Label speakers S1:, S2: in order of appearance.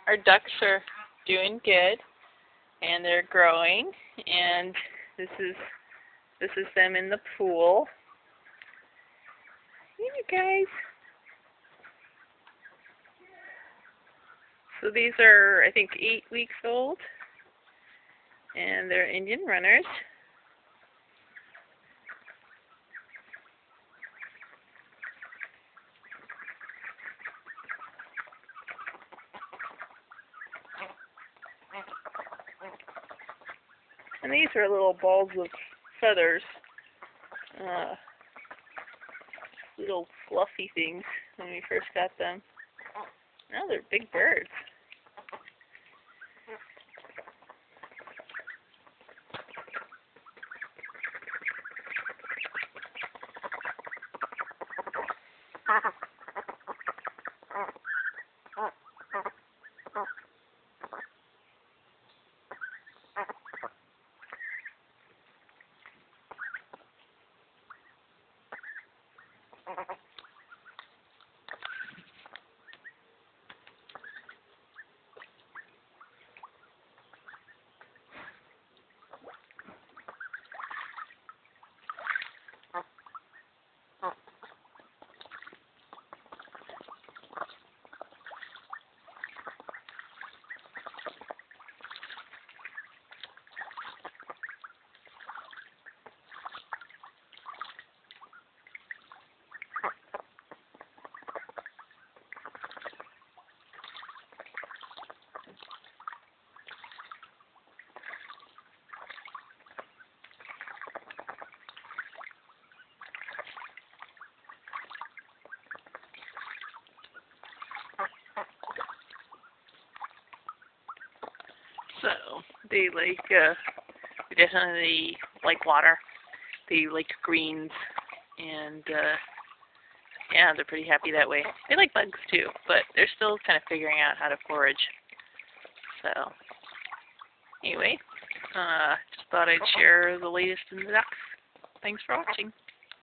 S1: Our ducks are doing good, and they're growing. And this is them in the pool. You guys. So these are, I think, 8 weeks old, and they're Indian runners. And these are little balls of feathers, little fluffy things when we first got them. Now they're big birds. So they definitely like water. They like greens, and yeah, they're pretty happy that way. They like bugs too, but they're still kind of figuring out how to forage. So anyway, just thought I'd share the latest in the ducks. Thanks for watching.